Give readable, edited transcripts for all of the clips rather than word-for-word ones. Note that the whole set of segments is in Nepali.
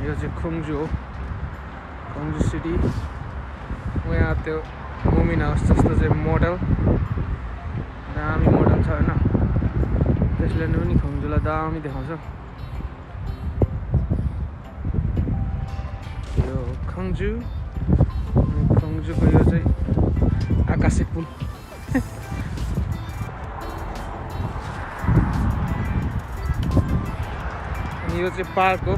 यो चाहिँ खोङ्जू हो, खोङ्जू सिटी। यहाँ त्यो मुमिन हाउस जस्तो चाहिँ मोडल, दामी मोडल छ होइन, त्यसले पनि खोङ्जूलाई दामी देखाउँछ। यो खोङ्जू, खोङ्जूको यो चाहिँ आकाशे पुल। अनि यो चाहिँ पार्क हो।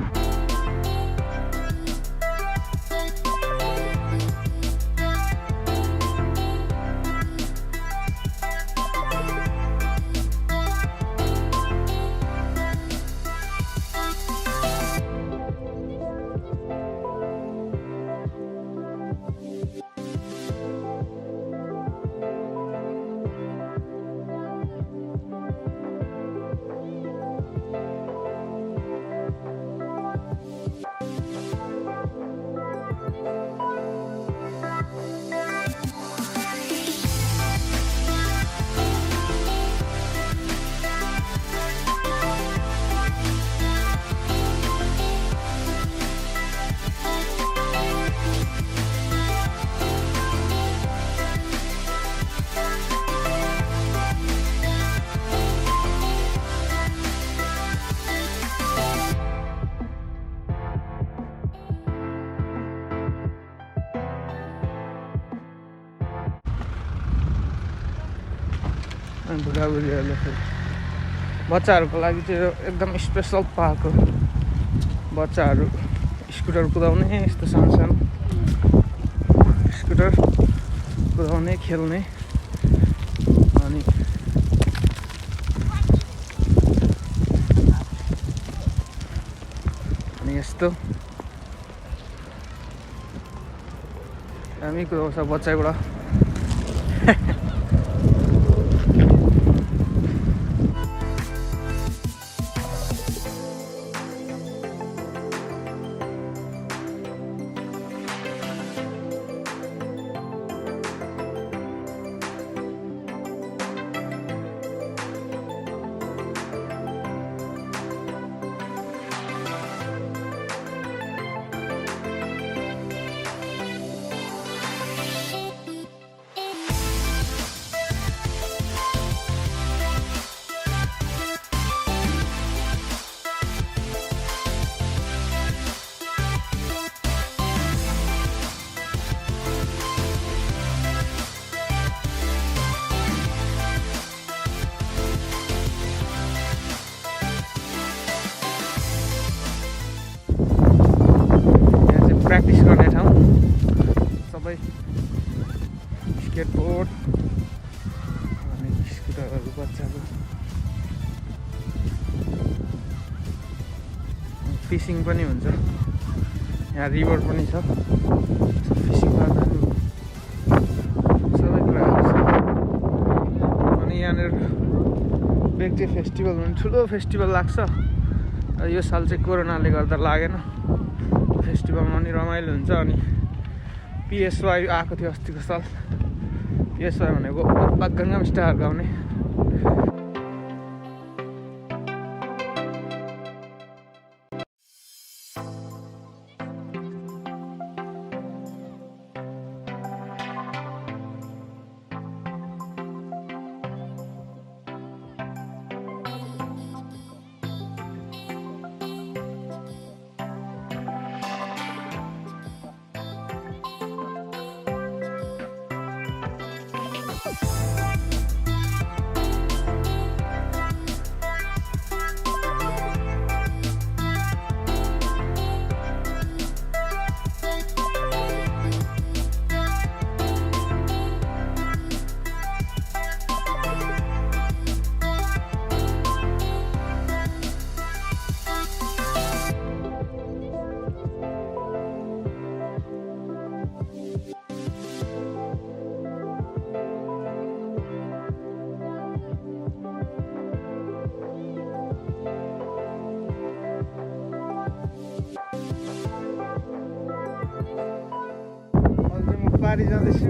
अनि बुढाबुढीहरूले फेरि बच्चाहरूको लागि चाहिँ यो एकदम स्पेसल पार्क हो। बच्चाहरू स्कुटर कुदाउने, यस्तो सानो सानो स्कुटर कुदाउने, खेल्ने। अनि यस्तो दामी कुदाउँछ बच्चाबाट। प्र्याक्टिस गर्ने ठाउँ सबै स्केटबोर्ड अनि स्कुटरहरू बच्चाको। फिसिङ पनि हुन्छ यहाँ, रिभर पनि छ, फिसिङ गर्दा सबै कुराहरू छ। अनि यहाँनिर बेग्टे फेस्टिभल पनि ठुलो फेस्टिभल लाग्छ। यो साल चाहिँ कोरोनाले गर्दा लागेन, फेस्टिभलमा पनि रमाइलो हुन्छ। अनि पिएसवाई आएको थियो अस्तिको साल। पिएसवाई भनेको गङ्गाम स्टार गाउने। पारी जाँदैछु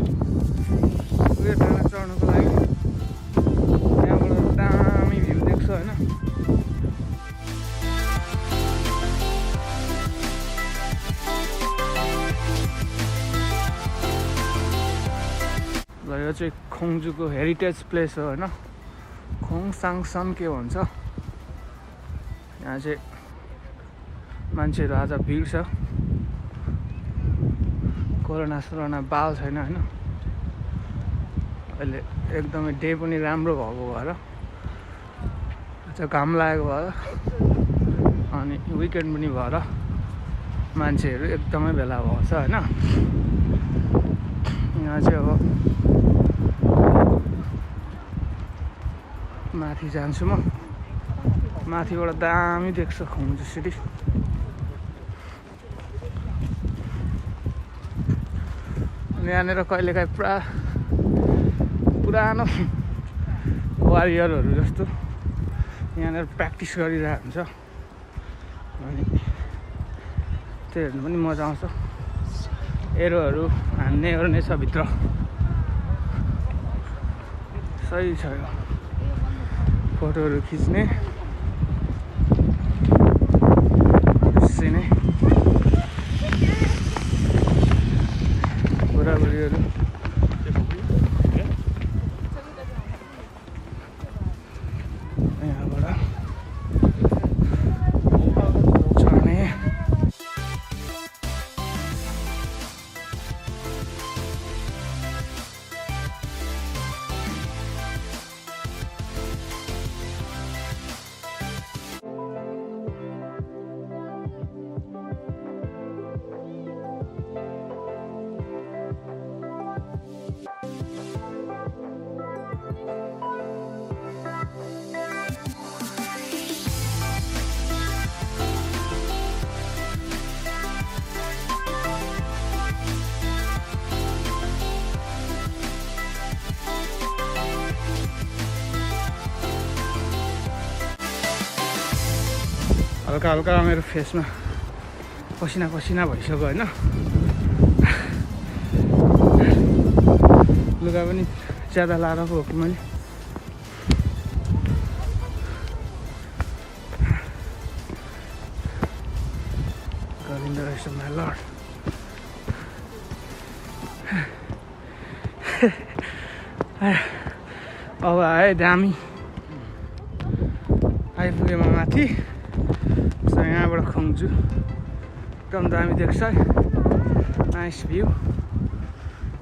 उयो डाँडा चढ्नुको लागि। त्यहाँबाट दामी भ्यू देख्छ होइन। यो चाहिँ खोङजुको हेरिटेज प्लेस हो होइन, खोङसाङसन के भन्छ। यहाँ चाहिँ मान्छेहरू आज भिड छ। कोरोना बाल छैन होइन। अहिले एकदमै डे पनि राम्रो भएको भएर, घाम लागेको भएर अनि विकेन्ड पनि भएर मान्छेहरू एकदमै भेला भएको छ होइन। यहाँ चाहिँ अब माथि जान्छु म। माथिबाट दामी देख्छ खोङजु सिटी। यहाँनिर कहिलेकाहीँ पुरानो वारियरहरू जस्तो यहाँनिर प्र्याक्टिस गरिरहेको हुन्छ अनि त्यो हेर्नु पनि मजा आउँछ। एरोहरू हान्ने ओर्ने छ भित्र, सही छ यो। फोटोहरू खिच्ने बुढाबुढीहरू यहाँबाट चढ्ने। हल्का हल्का मेरो फेसमा पसिना भइसक्यो होइन। लुगा पनि ज्यादा लाएर पो हो कि मैले। God in the rest of my Lord. अब आए दामी आइपुगेँ म माथि। यहाँबाट खोङजु एकदम दामी देख्छ। Nice view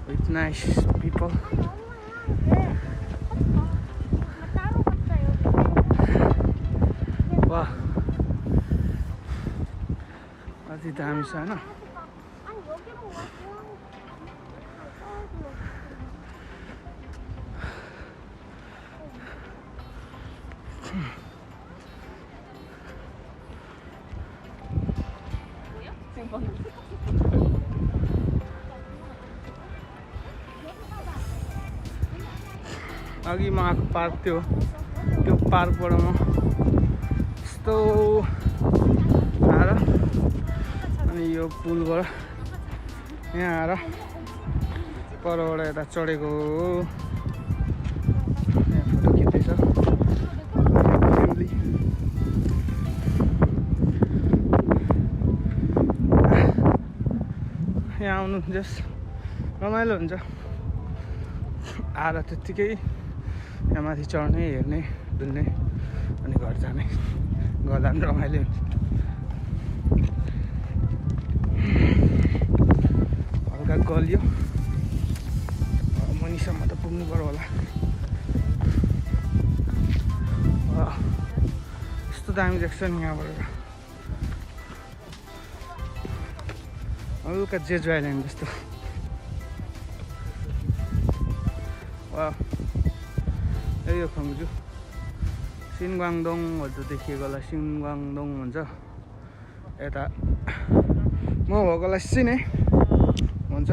with nice people. वाह अति दामी छ होइन। अघि म आएको पार्क त्यो पार्कबाट म यस्तो आएर अनि यो पुलबाट यहाँ आएर परबाट यता चढेको। यहाँ फोटो खिच्दैछ फ्यामिली। यहाँ आउनु जस्ट रमाइलो हुन्छ। आएर त्यत्तिकै यहाँ माथि चढ्ने, हेर्ने, डुल्ने अनि घर जाने गर्दा पनि रमाइलो हुन्छ। हल्का गलियो मनिसम्म त पुग्नु पर्यो होला। यस्तो दामी देख्छ नि यहाँबाट। हल्का जेजु आइल्यान्ड जस्तो। वाह यही हो खोङजु। सिनगाङदोङहरू देखिएकोलाई सिनगाङदोङ भन्छ। यता म भएकोलाई सिने भन्छ।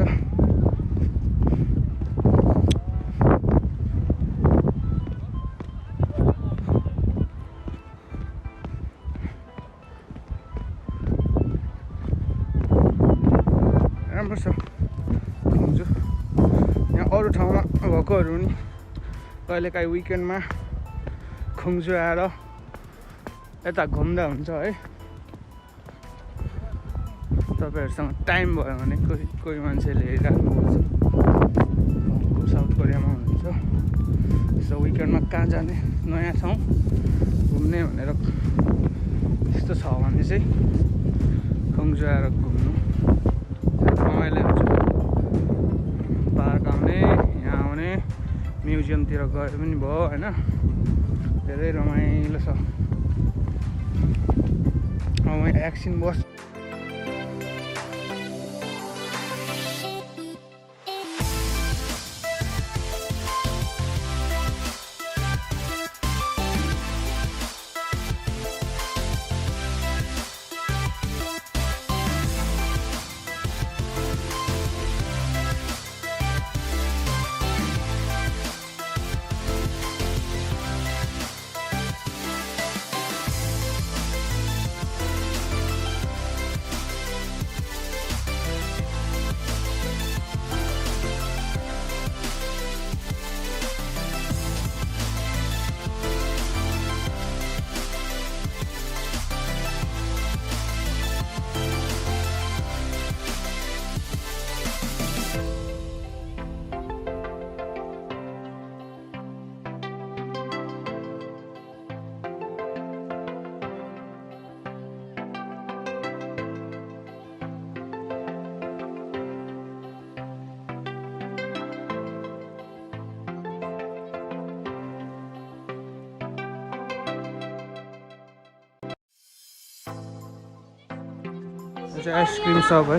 राम्रो छ खोङजु। यहाँ अरू ठाउँमा भएकोहरू नि कहिलेकाहीँ विकेन्डमा खोङजु आएर यता घुम्दा हुन्छ है। तपाईँहरूसँग टाइम भयो भने कोही मान्छेले हेरिराख्नुपर्छ। साउथ कोरियामा हुनुहुन्छ सो विकेन्डमा कहाँ जाने नयाँ ठाउँ घुम्ने भनेर त्यस्तो छ भने चाहिँ गङ्जु आएर घुम्नु रमाइलो हुन्छ पार्क आउने यहाँ आउने म्युजियमतिर गएर पनि भयो होइन धेरै रमाइलो छ अब एकछिन बस आइसक्रिम सब है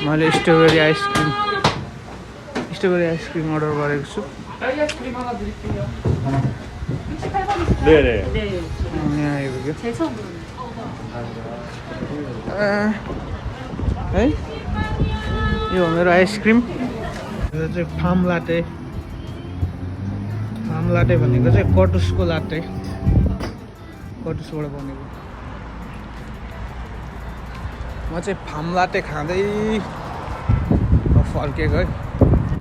मैले स्ट्रबेरी आइसक्रिम अर्डर गरेको छु यहाँ आइपुग्यो है यो हो मेरो आइसक्रिम यो चाहिँ फार्म लाटे भनेको चाहिँ कटुसको लाटे कटुसबाट बनेको म चाहिँ फार्म लाटे खाँदै फर्केको है